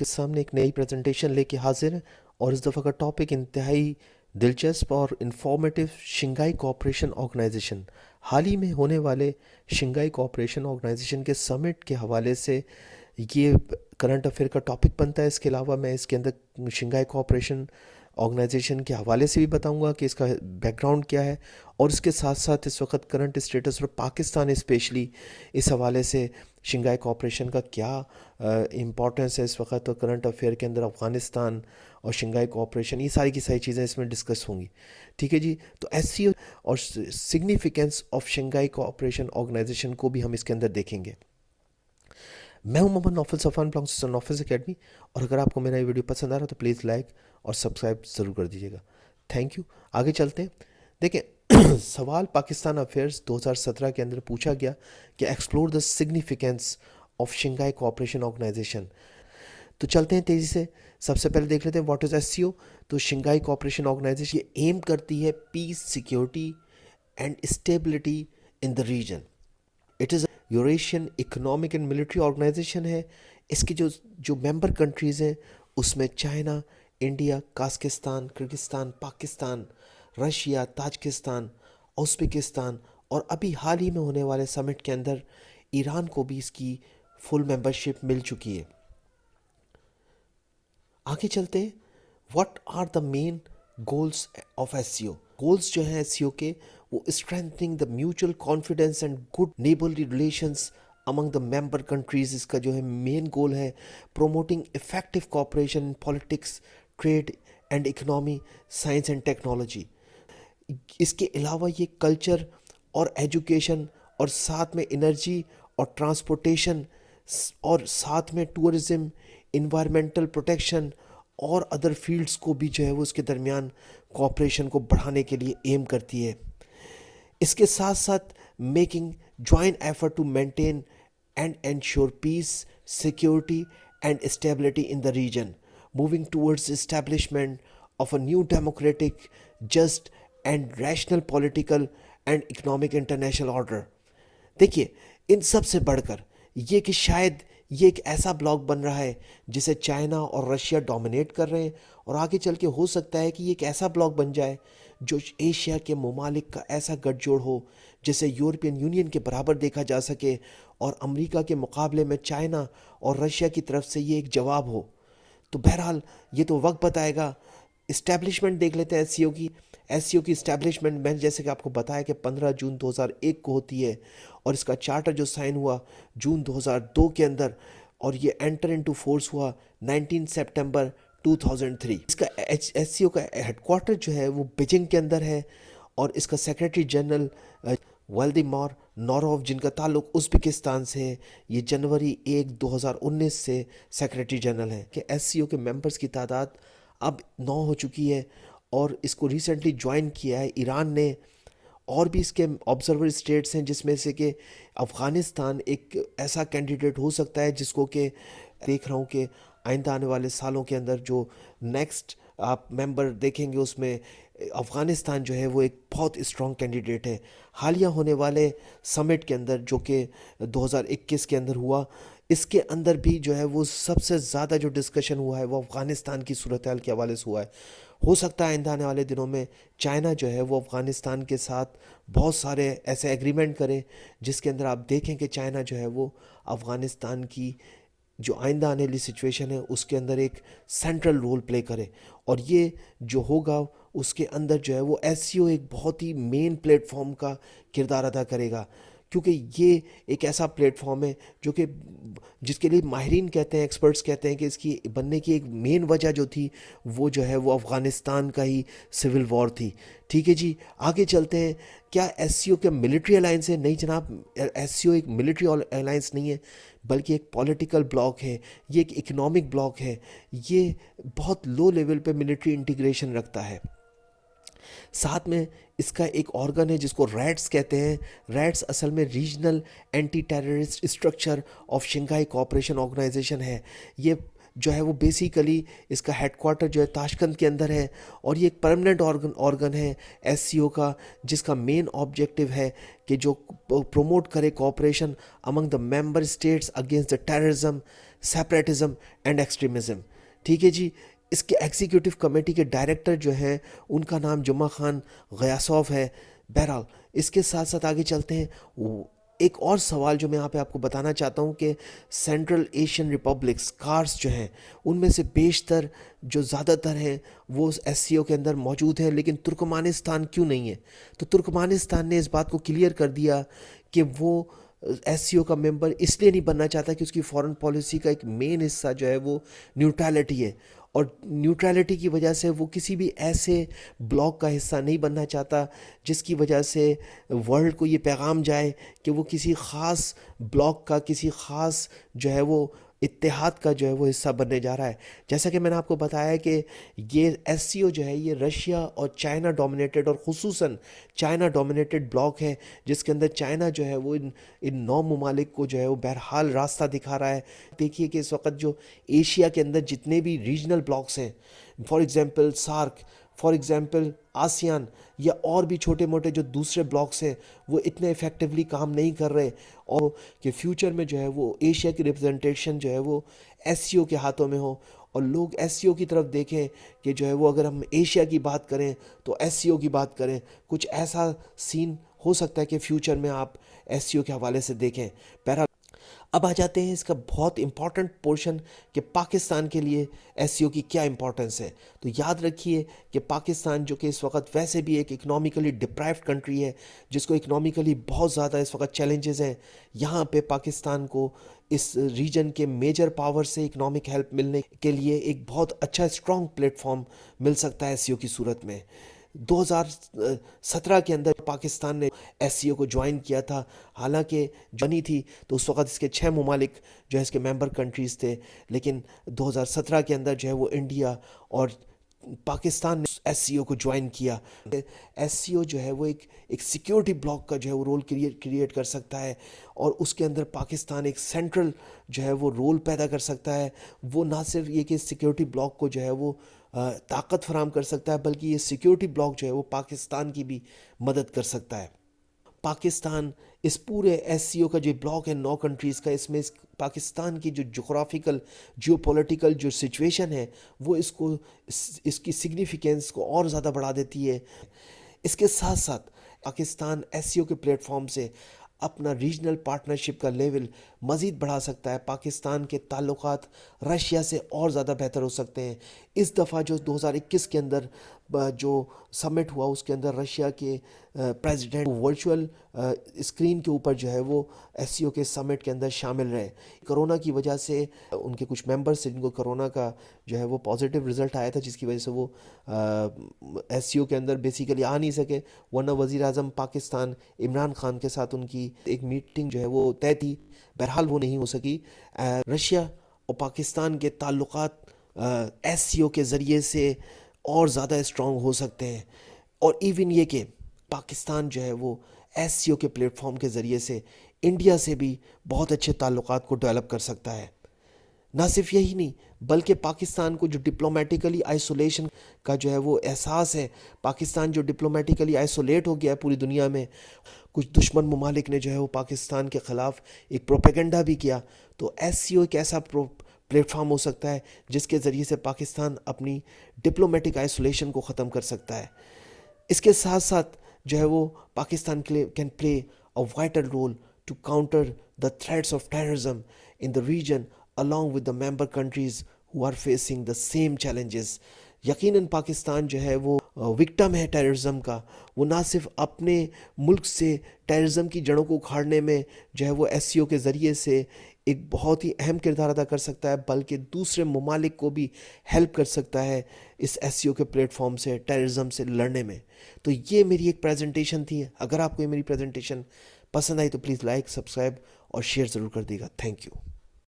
کے سامنے ایک نئی پریزنٹیشن لے کے حاضر ہیں اور اس دفعہ کا ٹاپک انتہائی دلچسپ اور انفارمیٹیو شنگھائی کوآپریشن آرگنائزیشن حال ہی میں ہونے والے شنگھائی کوآپریشن آرگنائزیشن کے سمٹ کے حوالے سے یہ کرنٹ افیئر کا ٹاپک بنتا ہے. اس کے علاوہ میں اس کے اندر شنگھائی کوآپریشن آرگنائزیشن کے حوالے سے بھی بتاؤں گا کہ اس کا بیک گراؤنڈ کیا ہے, اور اس کے ساتھ ساتھ اس وقت کرنٹ اسٹیٹس اور پاکستان اسپیشلی اس حوالے سے شنگھائی کوآپریشن کا کیا امپورٹنس ہے اس وقت, اور کرنٹ افیئر کے اندر افغانستان اور شنگھائی کوآپریشن, یہ ساری کی ساری چیزیں اس میں ڈسکس ہوں گی. ٹھیک ہے جی, تو ایس سی او اور significance of Shanghai cooperation Organisation کو بھی ہم اس کے اندر دیکھیں گے. میں ہوں محمد نوفل صفان, بلانگس ٹو نوفلز اکیڈمی, اور اگر آپ کو میرا یہ ویڈیو پسند آ رہا ہے تو پلیز لائک اور سبسکرائب ضرور کر دیجیے گا. Thank you. آگے چلتے ہیں. دیکھیں, سوال پاکستان افیئرز 2017 کے اندر پوچھا گیا کہ explore the significance of Shanghai cooperation Organisation. تو چلتے ہیں تیزی سے. سب سے پہلے دیکھ لیتے ہیں what is S C O. تو شنگھائی کوآپریشن آرگنائزیشن یہ ایم کرتی ہے peace, security and stability in the region. It is Eurasian economic and military organisation ہے. اس کی جو ممبر کنٹریز ہیں اس میں China, India, Kazakhstan, Kyrgyzstan, Pakistan, Russia, Tajikistan, Uzbekistan, اور ابھی حال ہی میں ہونے والے سمٹ کے اندر ایران کو بھی اس کی فل ممبرشپ مل چکی ہے. آگے چلتے ہیں. What are the main goals of S C O. Goals جو ہیں ایس سی او کے, وہ strengthening the mutual confidence and good neighbourly relations among the member countries. اس کا جو ہے مین گول ہے promoting effective cooperation in politics, trade and economy, science and technology. اس کے علاوہ یہ کلچر اور ایجوکیشن, اور ساتھ میں انرجی اور ٹرانسپورٹیشن, اور ساتھ میں ٹورزم, انوائرمنٹل پروٹیکشن اور ادر فیلڈز کو بھی جو ہے وہ اس کے درمیان کوآپریشن کو بڑھانے کے لیے ایم کرتی ہے. اس کے ساتھ ساتھ making joint effort to maintain and ensure peace, security and stability in the region, moving towards establishment of a new democratic, just and rational political and economic international order. دیکھیے, ان سب سے بڑھ کر یہ کہ شاید یہ ایک ایسا بلاک بن رہا ہے جسے چائنا اور رشیا ڈومینیٹ کر رہے ہیں, اور آگے چل کے ہو سکتا ہے کہ یہ ایک ایسا بلاک بن جائے جو ایشیا کے ممالک کا ایسا گٹھ جوڑ ہو جسے یورپین یونین کے برابر دیکھا جا سکے, اور امریکہ کے مقابلے میں چائنا اور رشیا کی طرف سے یہ ایک جواب ہو. تو بہرحال یہ تو وقت بتائے گا. اسٹیبلشمنٹ دیکھ لیتے ہیں ایس سی او کی. ایس سی او کی اسٹیبلشمنٹ میں جیسے کہ آپ کو بتایا کہ 15 جون 2001 کو ہوتی ہے, اور اس کا چارٹر جو سائن ہوا جون 2002 کے اندر, اور یہ انٹر انٹو فورس ہوا 19 سپٹمبر 2003. اس کا ایس سی او کا ہیڈ کوارٹر جو ہے وہ بیجنگ کے اندر ہے, اور اس کا سیکرٹری جنرل والدیمار نوروف, جن کا تعلق ازبکستان سے ہے, یہ جنوری 1 2019 سے سیکرٹری جنرل ہیں. کہ ایس سی او کے ممبرز کی تعداد اب 9 ہو چکی ہے, اور اس کو ریسنٹلی جوائن کیا ہے ایران نے, اور بھی اس کے آبزرور اسٹیٹس ہیں جس میں سے کہ افغانستان ایک ایسا کینڈیڈیٹ ہو سکتا ہے جس کو کہ دیکھ رہا ہوں کہ آئندہ آنے والے سالوں کے اندر جو نیکسٹ آپ ممبر دیکھیں گے اس میں افغانستان جو ہے وہ ایک بہت اسٹرانگ کینڈیڈیٹ ہے. حالیہ ہونے والے سمٹ کے اندر جو کہ 2021 کے اندر ہوا, اس کے اندر بھی جو ہے وہ سب سے زیادہ جو ڈسکشن ہوا ہے وہ افغانستان کی صورتحال کے حوالے سے ہوا ہے. ہو سکتا ہے آئندہ آنے والے دنوں میں چائنا جو ہے وہ افغانستان کے ساتھ بہت سارے ایسے ایگریمنٹ کرے جس کے اندر آپ دیکھیں کہ چائنا جو ہے وہ افغانستان کی جو آئندہ آنے والی سچویشن ہے اس کے اندر ایک سینٹرل رول پلے کرے. اور یہ جو ہوگا اس کے اندر جو ہے وہ ایس سی او ایک بہت ہی مین پلیٹ فارم کا کردار ادا کرے گا, کیونکہ یہ ایک ایسا پلیٹ فارم ہے جو کہ جس کے لیے ماہرین کہتے ہیں, ایکسپرٹس کہتے ہیں کہ اس کی بننے کی ایک مین وجہ جو تھی وہ جو ہے وہ افغانستان کا ہی سول وار تھی. ٹھیک ہے جی, آگے چلتے ہیں. کیا ایس سی او کا ملٹری الائنس ہے؟ نہیں جناب, ایس سی او ایک ملٹری الائنس نہیں ہے, بلکہ ایک پولیٹیکل بلاک ہے, یہ ایک اکنامک بلاک ہے. یہ بہت لو لیول پہ ملٹری انٹیگریشن رکھتا ہے. ساتھ میں اس کا ایک آرگن ہے جس کو ریٹس کہتے ہیں. ریٹس اصل میں regional anti terrorist structure of Shanghai cooperation Organisation ہے. یہ جو ہے وہ بیسیکلی اس کا ہیڈ کوارٹر جو ہے تاشکند کے اندر ہے, اور یہ ایک پرمننٹ آرگن ہے ایس سی او کا, جس کا مین آبجیکٹو ہے کہ جو پروموٹ کرے cooperation among the member states against the terrorism, separatism and extremism. ٹھیک ہے جی. اس کے ایگزیکیوٹیو کمیٹی کے ڈائریکٹر جو ہیں ان کا نام جمعہ خان غیاسوف ہے. بہرحال اس کے ساتھ ساتھ آگے چلتے ہیں. ایک اور سوال جو میں یہاں پہ آپ کو بتانا چاہتا ہوں کہ سینٹرل ایشین ریپبلکس کارس جو ہیں ان میں سے بیشتر جو زیادہ تر ہیں وہ ایس سی او کے اندر موجود ہیں, لیکن ترکمانستان کیوں نہیں ہے؟ تو ترکمانستان نے اس بات کو کلیئر کر دیا کہ وہ ایس سی او کا ممبر اس لیے نہیں بننا چاہتا کہ اس کی فورن پالیسی کا ایک مین حصہ جو ہے وہ نیوٹرلٹی ہے, اور نیوٹرلٹی کی وجہ سے وہ کسی بھی ایسے بلاک کا حصہ نہیں بننا چاہتا جس کی وجہ سے ورلڈ کو یہ پیغام جائے کہ وہ کسی خاص بلاک کا, کسی خاص جو ہے وہ اتحاد کا جو ہے وہ حصہ بننے جا رہا ہے. جیسا کہ میں نے آپ کو بتایا کہ یہ ایس سی او جو ہے یہ رشیا اور چائنا ڈومینیٹڈ, اور خصوصاً چائنا ڈومینیٹڈ بلاک ہے, جس کے اندر چائنا جو ہے وہ ان 9 ممالک کو جو ہے وہ بہرحال راستہ دکھا رہا ہے. دیکھیے کہ اس وقت جو ایشیا کے اندر جتنے بھی ریجنل بلاکس ہیں, for example SAARC, for example ASEAN, یا اور بھی چھوٹے موٹے جو دوسرے بلاکس ہیں, وہ اتنے ایفیکٹولی کام نہیں کر رہے, اور کہ فیوچر میں جو ہے وہ ایشیا کی ریپرزنٹیشن جو ہے وہ ایس سی او کے ہاتھوں میں ہو, اور لوگ ایس سی او کی طرف دیکھیں کہ جو ہے وہ اگر ہم ایشیا کی بات کریں تو ایس سی او کی بات کریں. کچھ ایسا سین ہو سکتا ہے کہ فیوچر میں آپ ایس سی او کے حوالے سے دیکھیں. بہرحال اب آ جاتے ہیں اس کا بہت امپورٹنٹ پورشن کہ پاکستان کے لیے ایس سی او کی کیا امپورٹنس ہے. تو یاد رکھیے کہ پاکستان جو کہ اس وقت ویسے بھی ایک اکنامیکلی ڈپرائیوڈ کنٹری ہے, جس کو اکنامیکلی بہت زیادہ اس وقت چیلنجز ہیں, یہاں پہ پاکستان کو اس ریجن کے میجر پاور سے اکنامک ہیلپ ملنے کے لیے ایک بہت اچھا اسٹرانگ پلیٹ فارم مل سکتا ہے ایس سی او کی صورت میں. 2017 کے اندر پاکستان نے ایس سی او کو جوائن کیا تھا, حالانکہ بنی تھی تو اس وقت اس کے 6 ممالک جو ہے اس کے ممبر کنٹریز تھے, لیکن 2017 کے اندر جو ہے وہ انڈیا اور پاکستان نے ایس سی او کو جوائن کیا. ایس سی او جو ہے وہ ایک سیکیورٹی بلاک کا جو ہے وہ رول کریٹ کر سکتا ہے, اور اس کے اندر پاکستان ایک سینٹرل جو ہے وہ رول پیدا کر سکتا ہے. وہ نہ صرف یہ کہ سیکیورٹی بلاک کو جو ہے وہ طاقت فراہم کر سکتا ہے, بلکہ یہ سیکیورٹی بلاک جو ہے وہ پاکستان کی بھی مدد کر سکتا ہے. پاکستان اس پورے ایس سی او کا جو بلاک ہے 9 کنٹریز کا, اس میں پاکستان کی جو جغرافیکل جیو پولیٹیکل جو سچویشن ہے وہ اس کی سگنیفیکینس کو اور زیادہ بڑھا دیتی ہے. اس کے ساتھ ساتھ پاکستان ایس سی او کے پلیٹ فارم سے اپنا ریجنل پارٹنرشپ کا لیول مزید بڑھا سکتا ہے. پاکستان کے تعلقات رشیا سے اور زیادہ بہتر ہو سکتے ہیں. اس دفعہ جو 2021 کے اندر جو سمٹ ہوا اس کے اندر رشیا کے پریزیڈنٹ ورچوئل اسکرین کے اوپر جو ہے وہ ایس سی او کے سمٹ کے اندر شامل رہے. کرونا کی وجہ سے ان کے کچھ ممبرس جن کو کرونا کا جو ہے وہ پازیٹیو رزلٹ آیا تھا, جس کی وجہ سے وہ ایس سی او کے اندر بیسیکلی آ نہیں سکے, ورنہ وزیر اعظم پاکستان عمران خان کے ساتھ ان کی ایک میٹنگ جو ہے وہ طے تھی, بہرحال وہ نہیں ہو سکی. رشیا اور پاکستان کے تعلقات ایس سی او کے ذریعے سے اور زیادہ اسٹرانگ ہو سکتے ہیں, اور ایون یہ کہ پاکستان جو ہے وہ ایس سی او کے پلیٹ فارم کے ذریعے سے انڈیا سے بھی بہت اچھے تعلقات کو ڈیولپ کر سکتا ہے. نہ صرف یہی نہیں, بلکہ پاکستان کو جو ڈپلومیٹیکلی آئسولیشن کا جو ہے وہ احساس ہے, پاکستان جو ڈپلومیٹیکلی آئسولیٹ ہو گیا ہے پوری دنیا میں, کچھ دشمن ممالک نے جو ہے وہ پاکستان کے خلاف ایک پروپیگنڈا بھی کیا, تو ایس سی او ایک ایسا پلیٹ فارم ہو سکتا ہے جس کے ذریعے سے پاکستان اپنی ڈپلومیٹک آئسولیشن کو ختم کر سکتا ہے. اس کے ساتھ ساتھ جو ہے وہ Pakistan can play a vital role to counter the threats of terrorism in the region along with the member countries who are facing the same challenges. یقیناً پاکستان جو ہے وہ وکٹم ہے ٹیررزم کا, وہ نہ صرف اپنے ملک سے ٹیررزم کی جڑوں کو اکھاڑنے میں جو ہے وہ ایس سی او کے ذریعے سے ایک بہت ہی اہم کردار ادا کر سکتا ہے, بلکہ دوسرے ممالک کو بھی ہیلپ کر سکتا ہے اس ایس سی او کے پلیٹ فارم سے ٹیررزم سے لڑنے میں. تو یہ میری ایک پریزنٹیشن تھی. اگر آپ کو یہ میری پریزنٹیشن پسند آئی تو پلیز لائک, سبسکرائب اور شیئر ضرور کر دیے گا. Thank you.